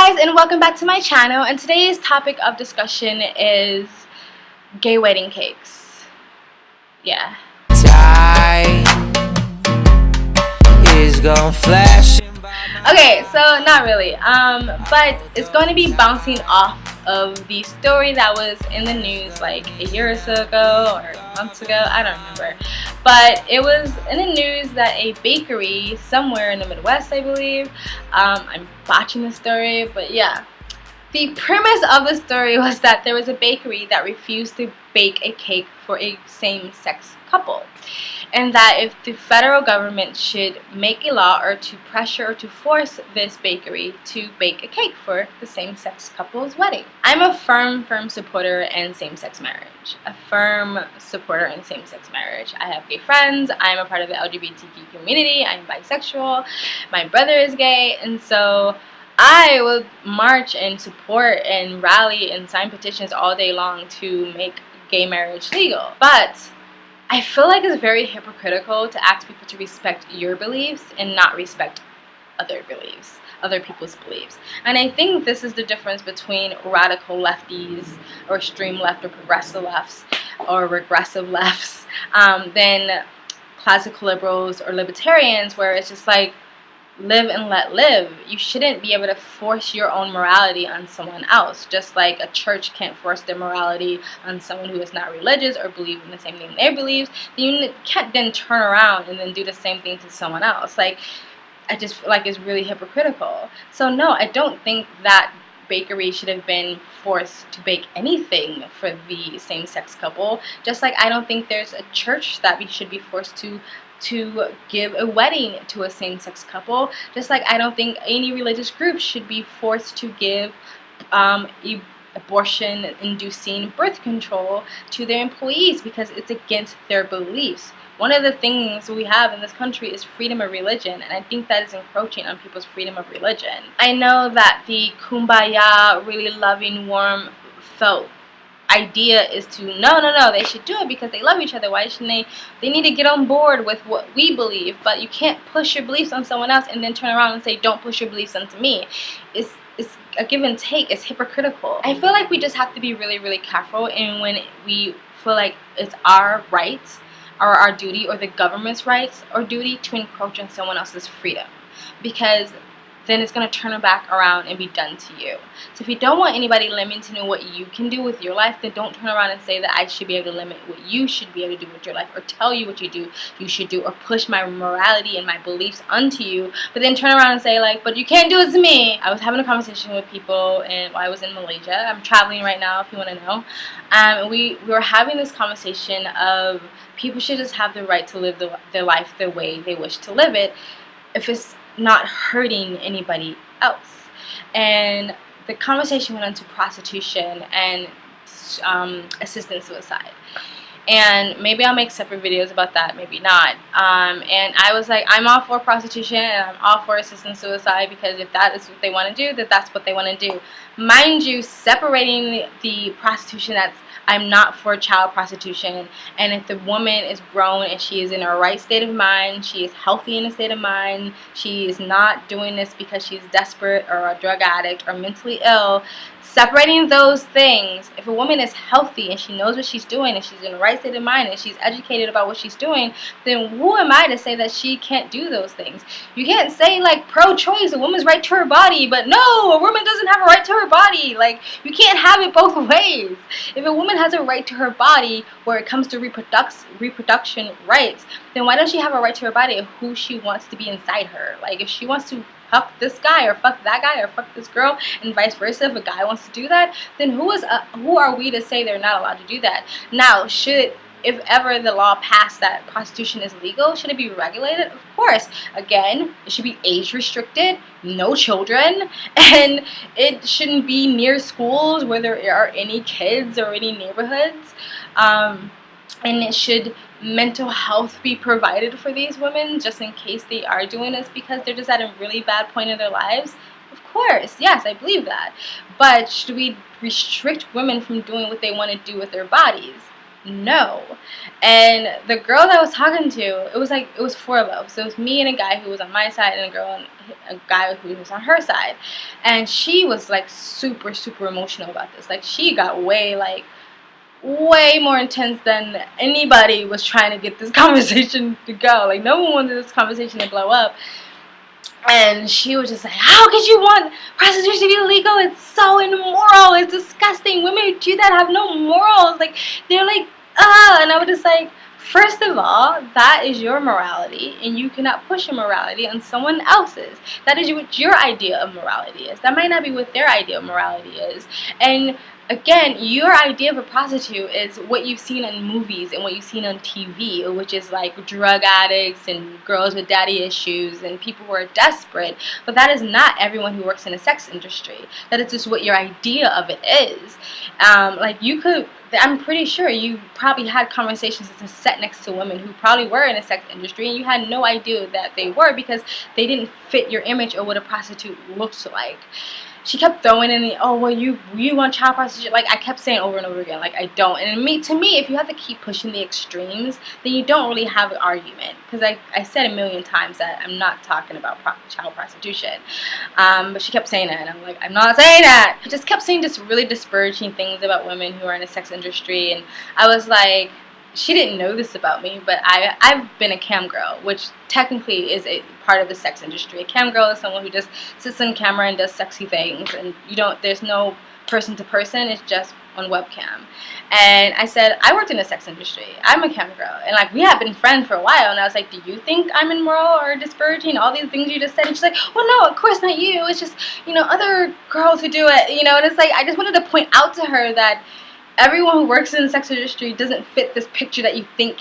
guys, and welcome back to my channel, and today's topic of discussion is gay wedding cakes. Yeah. Time is gonna flash. Okay, so not really, but it's going to be bouncing off of the story that was in the news like a year or so ago or months ago, I don't remember, but it was in the news that a bakery somewhere in the Midwest, I believe, I'm botching the story, but yeah, the premise of the story was that there was a bakery that refused to bake a cake for a same-sex couple, and that if the federal government should make a law or to pressure or to force this bakery to bake a cake for the same-sex couple's wedding. I'm a firm supporter in same-sex marriage. A firm supporter in same-sex marriage. I have gay friends. I'm a part of the LGBTQ community. I'm bisexual. My brother is gay, and so I will march and support and rally and sign petitions all day long to make gay marriage legal. But I feel like it's very hypocritical to ask people to respect your beliefs and not respect other beliefs, other people's beliefs. And I think this is the difference between radical lefties or extreme left or progressive lefts or regressive lefts than classical liberals or libertarians, where it's just like, live and let live. You shouldn't be able to force your own morality on someone else, just like a church can't force their morality on someone who is not religious or believe in the same thing they believe. You can't then turn around and then do the same thing to someone else. Like, I just feel like it's really hypocritical. So no, I don't think that bakery should have been forced to bake anything for the same-sex couple, just like I don't think there's a church that we should be forced to give a wedding to a same-sex couple, just like I don't think any religious group should be forced to give abortion-inducing birth control to their employees because it's against their beliefs. One of the things we have in this country is freedom of religion, and I think that is encroaching on people's freedom of religion. I know that the kumbaya, really loving, warm, felt idea is to no, they should do it because they love each other. Why shouldn't they need to get on board with what we believe, but you can't push your beliefs on someone else and then turn around and say don't push your beliefs onto me. It's a give and take. It's hypocritical. I feel like we just have to be really careful, and when we feel like it's our right or our duty or the government's rights or duty to encroach on someone else's freedom, because then it's going to turn back around and be done to you. So if you don't want anybody limiting what you can do with your life, then don't turn around and say that I should be able to limit what you should be able to do with your life, or tell you what you should do, or push my morality and my beliefs onto you, but then turn around and say like, but you can't do it to me. I was having a conversation with people, and I was in Malaysia. I'm traveling right now if you want to know. We were having this conversation of people should just have the right to live their life the way they wish to live it, if it's not hurting anybody else. And the conversation went on to prostitution and assisted suicide. And maybe I'll make separate videos about that, maybe not. And I was like, I'm all for prostitution and I'm all for assisted suicide, because if that is what they want to do, then that's what they want to do. Mind you, separating the prostitution, I'm not for child prostitution, and if the woman is grown and she is in her right state of mind, she is healthy in a state of mind, she is not doing this because she's desperate or a drug addict or mentally ill, separating those things, if a woman is healthy and she knows what she's doing and she's in the right state of mind and she's educated about what she's doing, then who am I to say that she can't do those things? You can't say like pro-choice, a woman's right to her body, but no, a woman doesn't have a right to her body. Like, you can't have it both ways. If a woman has a right to her body where it comes to reproduction rights, then why don't she have a right to her body of who she wants to be inside her? Like, if she wants to fuck this guy or fuck that guy or fuck this girl and vice versa, if a guy wants to do that, then who are we to say they're not allowed to do that? Now, if ever the law passed that prostitution is legal, should it be regulated? Of course. Again, it should be age restricted, no children, and it shouldn't be near schools where there are any kids or any neighborhoods. And it should mental health be provided for these women just in case they are doing this because they're just at a really bad point in their lives. Of course, yes, I believe that. But should we restrict women from doing what they want to do with their bodies? no. And the girl that I was talking to, it was four of us. So it was me and a guy who was on my side, and a guy who was on her side. And she was like super, super emotional about this. Like, she got way more intense than anybody was trying to get this conversation to go. Like, no one wanted this conversation to blow up. And she was just like, how could you want prostitution to be illegal? It's so immoral. It's disgusting. Women who do that have no morals. Like, they're like, ah. And I was just like, first of all, that is your morality, and you cannot push your morality on someone else's. That is what your idea of morality is. That might not be what their idea of morality is. And again, your idea of a prostitute is what you've seen in movies and what you've seen on TV, which is like drug addicts and girls with daddy issues and people who are desperate. But that is not everyone who works in the sex industry. That is just what your idea of it is. I'm pretty sure you probably had conversations and sat next to women who probably were in the sex industry, and you had no idea that they were, because they didn't fit your image of what a prostitute looks like. She kept throwing in the, oh, well, you want child prostitution. Like, I kept saying over and over again, like, I don't. And to me, if you have to keep pushing the extremes, then you don't really have an argument. Because I said a million times that I'm not talking about child prostitution. But she kept saying that, and I'm like, I'm not saying that. She just kept saying just really disparaging things about women who are in the sex industry. And I was like, she didn't know this about me, but I've been a cam girl, which technically is a part of the sex industry. A cam girl is someone who just sits on camera and does sexy things, and there's no person to person, it's just on webcam. And I said, I worked in the sex industry. I'm a cam girl. And like, we have been friends for a while, and I was like, do you think I'm immoral or disparaging? All these things you just said. And she's like, well, no, of course not you. It's just, other girls who do it, and it's like, I just wanted to point out to her that everyone who works in the sex industry doesn't fit this picture that you think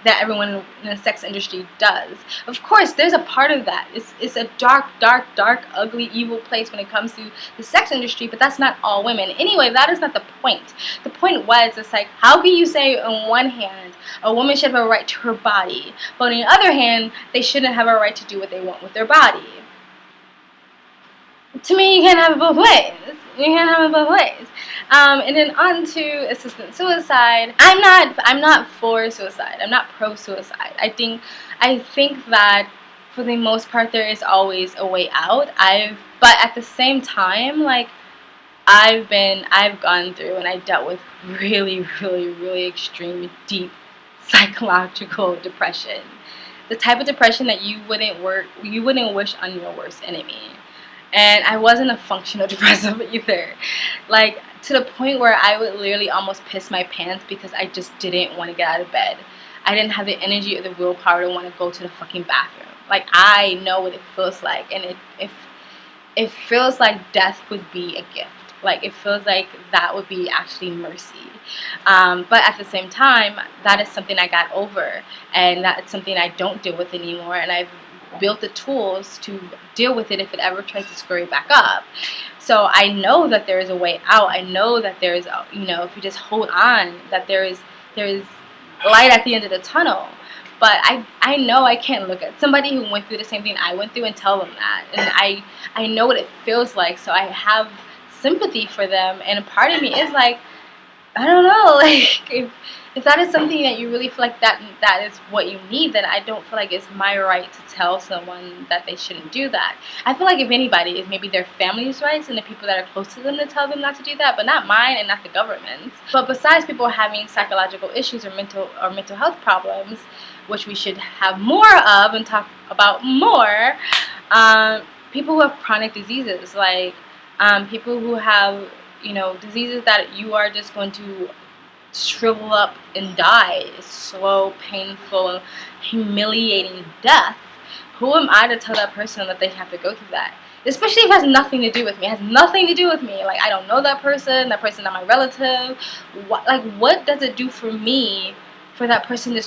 that everyone in the sex industry does. Of course, there's a part of that. It's a dark, dark, dark, ugly, evil place when it comes to the sex industry, but that's not all women. Anyway, that is not the point. The point was, it's like, how can you say on one hand a woman should have a right to her body, but on the other hand, they shouldn't have a right to do what they want with their body? To me, you can't have it both ways. You can't have it both ways. And then on to assisted suicide. I'm not for suicide. I'm not pro suicide. I think that for the most part there is always a way out. But at the same time, like, I've gone through and I dealt with really, really, really extreme, deep psychological depression. The type of depression that you wouldn't wish on your worst enemy. And I wasn't a functional depressive either. Like, to the point where I would literally almost piss my pants because I just didn't want to get out of bed. I didn't have the energy or the willpower to want to go to the fucking bathroom. Like, I know what it feels like. And it feels like death would be a gift. Like, it feels like that would be actually mercy. But at the same time, that is something I got over. And that's something I don't deal with anymore. And I've built the tools to deal with it if it ever tries to scurry back up. So I know that there is a way out. I know that there is, if you just hold on, that there is light at the end of the tunnel. But I know I can't look at somebody who went through the same thing I went through and tell them that. And I know what it feels like, so I have sympathy for them. And a part of me is like, I don't know, like, if that is something that you really feel like that is what you need, then I don't feel like it's my right to tell someone that they shouldn't do that. I feel like if anybody, it's maybe their family's rights and the people that are close to them to tell them not to do that, but not mine and not the government's. But besides people having psychological issues or mental health problems, which we should have more of and talk about more, people who have chronic diseases, like people who have diseases that you are just going to shrivel up and die, slow, painful, humiliating death. Who am I to tell that person that they have to go through that? Especially if it has nothing to do with me. It has nothing to do with me. Like, I don't know that person not my relative. What does it do for me for that person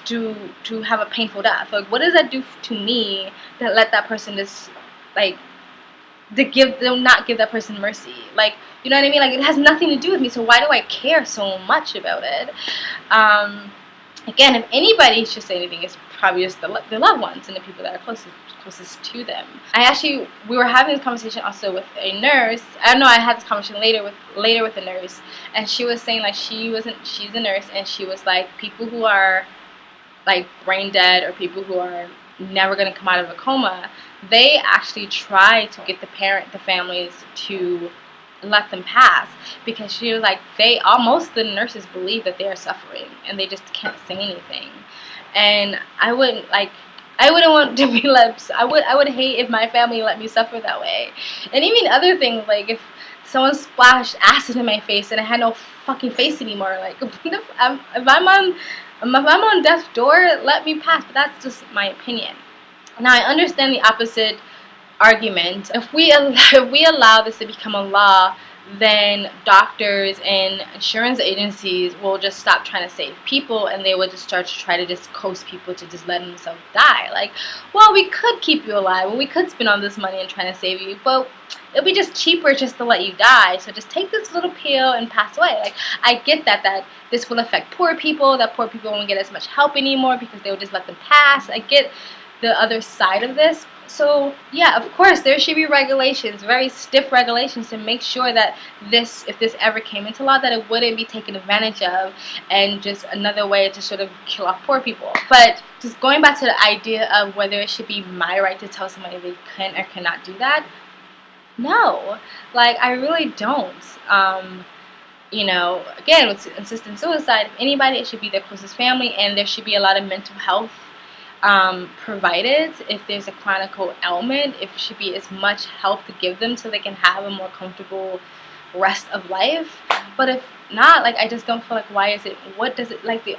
to have a painful death? Like, what does that do to me that let that person just, like, not give that person mercy? Like, you know what I mean? Like, it has nothing to do with me, so why do I care so much about it? Again, if anybody should say anything, it's probably just the loved ones and the people that are closest to them. We were having this conversation also with a nurse. I don't know, I had this conversation later with a nurse, and she was saying like she's a nurse, and she was like, people who are like brain dead or people who are never going to come out of a coma, they actually try to get the families to let them pass, because she was like, most of the nurses believe that they are suffering and they just can't say anything. And I wouldn't want to be I would hate if my family let me suffer that way. And even other things, like if someone splashed acid in my face and I had no fucking face anymore, like if I'm on death's door, let me pass. But that's just my opinion. Now, I understand the opposite argument. If we allow this to become a law, then doctors and insurance agencies will just stop trying to save people, and they will just start to try to just coast people to just let themselves die. Like, well, we could keep you alive, and we could spend all this money and trying to save you, but it'll be just cheaper just to let you die. So just take this little pill and pass away. Like, I get that this will affect poor people, that poor people won't get as much help anymore because they will just let them pass. I get the other side of this. So yeah, of course there should be regulations, very stiff regulations, to make sure that if this ever came into law, that it wouldn't be taken advantage of and just another way to sort of kill off poor people. But just going back to the idea of whether it should be my right to tell somebody they can or cannot do that, no, like I really don't. You know, again, with assisted suicide, if anybody, it should be their closest family, and there should be a lot of mental health provided. If there's a chronic ailment, it should be as much help to give them so they can have a more comfortable rest of life. But if not, like, I just don't feel like, what does it, like, the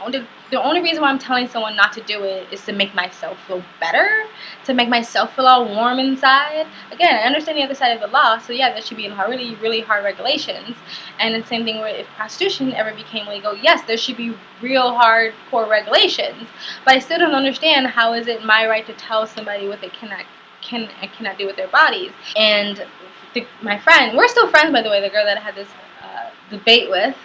only reason why I'm telling someone not to do it is to make myself feel better, to make myself feel all warm inside. Again, I understand the other side of the law, so yeah, there should be really, really hard regulations. And the same thing where if prostitution ever became legal, yes, there should be real hardcore regulations. But I still don't understand, how is it my right to tell somebody what they can and cannot do with their bodies? And my friend, we're still friends, by the way, the girl that I had this debate with,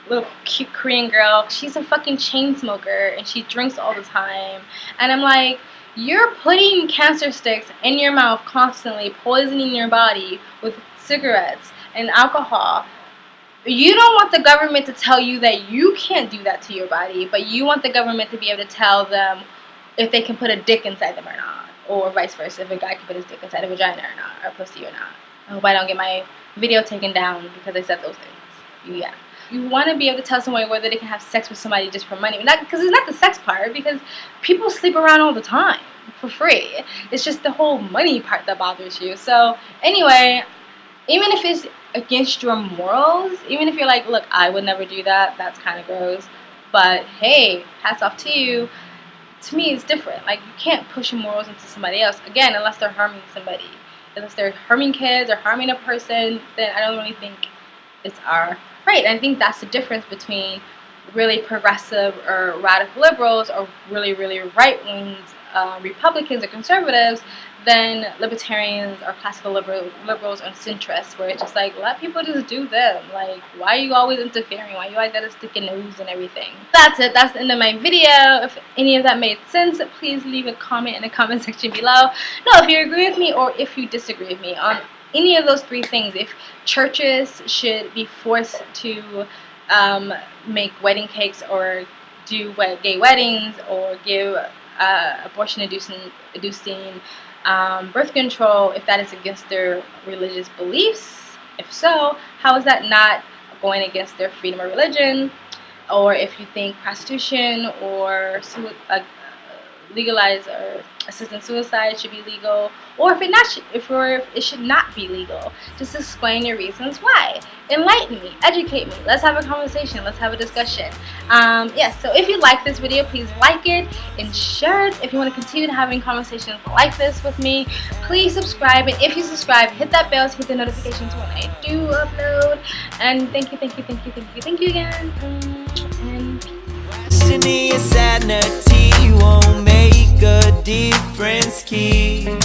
little cute Korean girl, she's a fucking chain smoker and she drinks all the time. And I'm like, you're putting cancer sticks in your mouth constantly, poisoning your body with cigarettes and alcohol. You don't want the government to tell you that you can't do that to your body, but you want the government to be able to tell them if they can put a dick inside them or not, or vice versa, if a guy can put his dick inside a vagina or not, or pussy or not. I hope I don't get my video taken down because I said those things. Yeah. You want to be able to tell someone whether they can have sex with somebody just for money. Not because it's not the sex part, because people sleep around all the time for free. It's just the whole money part that bothers you. So anyway, even if it's against your morals, even if you're like, look, I would never do that, that's kind of gross, but hey, hats off to you. To me, it's different. Like, you can't push your morals into somebody else, again, unless they're harming somebody. Unless they're harming kids or harming a person, then I don't really think it's our right. And I think that's the difference between really progressive or radical liberals or really, really right-wing Republicans or conservatives than libertarians or classical liberals and centrists, where it's just like, let people just do them. Like, why are you always interfering? Why you always gotta stick your nose and everything? That's it. That's the end of my video. If any of that made sense, please leave a comment in the comment section below. No, if you agree with me or if you disagree with me on any of those three things. If churches should be forced to make wedding cakes or do gay weddings or give abortion-inducing birth control, if that is against their religious beliefs. If so, how is that not going against their freedom of religion? Or if you think prostitution or legalize or assisted suicide should be legal, or if it should not be legal, just explain your reasons why. Enlighten me, educate me. Let's have a conversation. Let's have a discussion. Yes. So if you like this video, please like it and share it. If you want to continue having conversations like this with me, please subscribe. And if you subscribe, hit that bell to get the notifications when I do upload. And thank you again. And Questioning your sanity won't make a difference, kid.